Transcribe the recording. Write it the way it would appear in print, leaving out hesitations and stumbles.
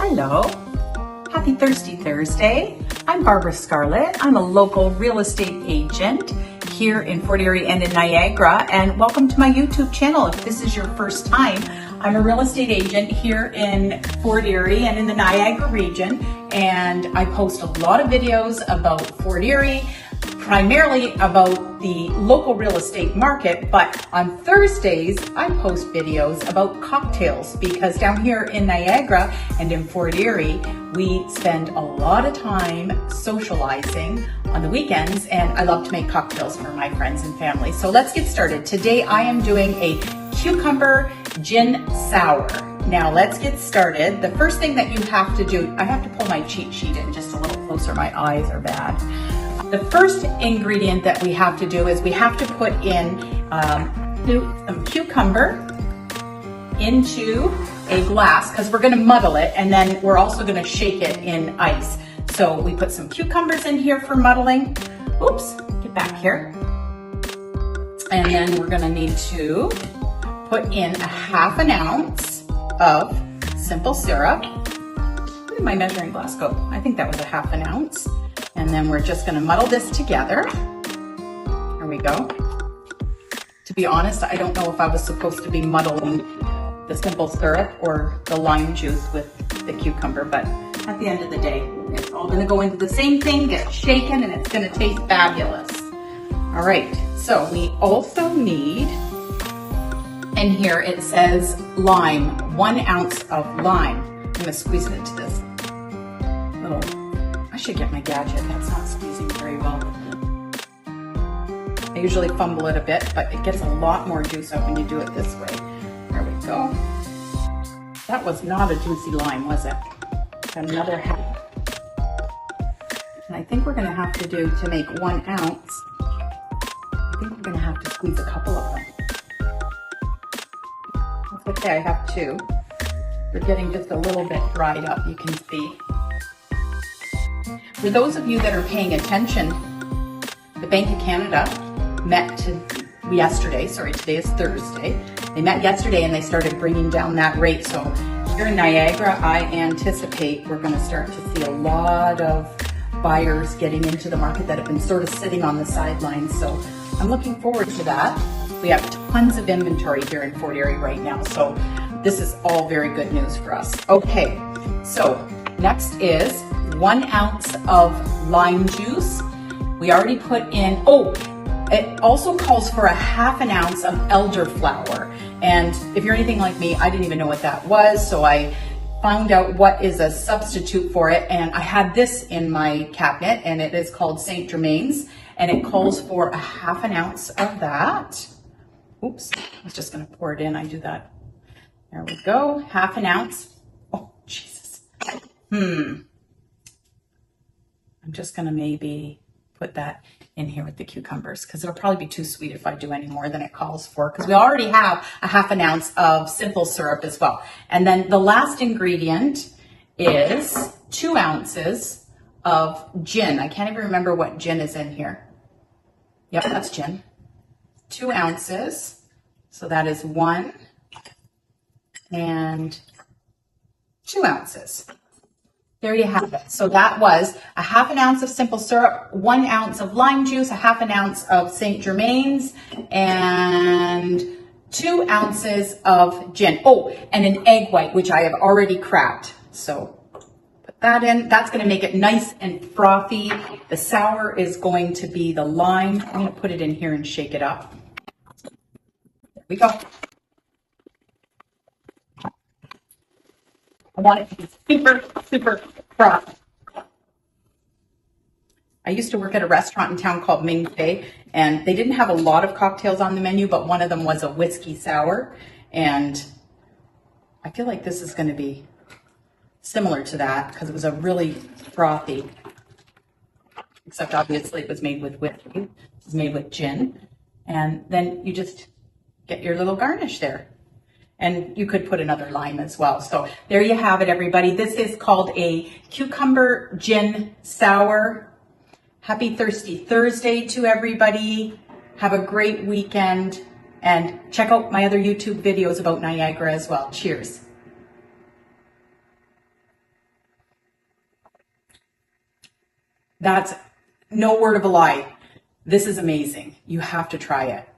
Hello. Happy Thirsty Thursday. I'm Barbara Scarlett. I'm a local real estate agent here in Fort Erie and in Niagara, and welcome to my YouTube channel. If this is your first time, I'm a real estate agent here in Fort Erie and in the Niagara region, and I post a lot of videos about Fort Erie, primarily about the local real estate market, but on Thursdays I post videos about cocktails because down here in Niagara and in Fort Erie we spend a lot of time socializing on the weekends, and I love to make cocktails for my friends and family. So let's get started. Today I am doing a cucumber gin sour. Now let's get started. The first thing that you have to do, I have to pull my cheat sheet in just a little closer, my eyes are bad. The first ingredient that we have to do is we have to put in some cucumber into a glass because we're going to muddle it, and then we're also going to shake it in ice. So we put some cucumbers in here for muddling. Oops, get back here. And then we're going to need to put in a ½ ounce of simple syrup. Where did my measuring glass go? I think that was a ½ ounce. And then we're just gonna muddle this together. There we go. To be honest, I don't know if I was supposed to be muddling the simple syrup or the lime juice with the cucumber, but at the end of the day, it's all gonna go into the same thing, get shaken, and it's gonna taste fabulous. All right, so we also need, in here it says lime, 1 ounce of lime. I'm gonna squeeze it into this little, I should get my gadget, that's not squeezing very well. I usually fumble it a bit, but it gets a lot more juice out when you do it this way. There we go. That was not a juicy lime, was it? Got another half. And I think we're gonna have to do, to make 1 ounce, I think we're gonna have to squeeze a couple of them. That's okay, I have 2. They're getting just a little bit dried up, you can see. For those of you that are paying attention, the Bank of Canada met yesterday, sorry, today is Thursday. They met yesterday and they started bringing down that rate. So here in Niagara, I anticipate we're gonna start to see a lot of buyers getting into the market that have been sort of sitting on the sidelines. So I'm looking forward to that. We have tons of inventory here in Fort Erie right now. So this is all very good news for us. Okay, so next is 1 ounce of lime juice. We already put in, it also calls for a ½ ounce of elderflower. And if you're anything like me, I didn't even know what that was. So I found out what is a substitute for it. And I had this in my cabinet, and it is called St. Germain's. And it calls for a ½ ounce of that. Oops, I was just gonna pour it in. I do that. There we go, ½ ounce. Oh, Jesus. I'm just gonna maybe put that in here with the cucumbers because it'll probably be too sweet if I do any more than it calls for, because we already have a ½ ounce of simple syrup as well. And then the last ingredient is 2 ounces of gin. I can't even remember what gin is in here. Yep, that's gin. 2 ounces. So that is 1 and 2 ounces. There you have it. So that was a ½ ounce of simple syrup, 1 ounce of lime juice, a ½ ounce of St. Germain's, and 2 ounces of gin. Oh, and an egg white, which I have already cracked. So put that in. That's going to make it nice and frothy. The sour is going to be the lime. I'm going to put it in here and shake it up. There we go. I want it to be super, super frothy. I used to work at a restaurant in town called Ming Fei, and they didn't have a lot of cocktails on the menu, but one of them was a whiskey sour. And I feel like this is going to be similar to that because it was a really frothy, except obviously it was made with whiskey. It was made with gin. And then you just get your little garnish there. And you could put another lime as well. So there you have it, everybody. This is called a cucumber gin sour. Happy Thirsty Thursday to everybody. Have a great weekend. And check out my other YouTube videos about Niagara as well. Cheers. That's no word of a lie. This is amazing. You have to try it.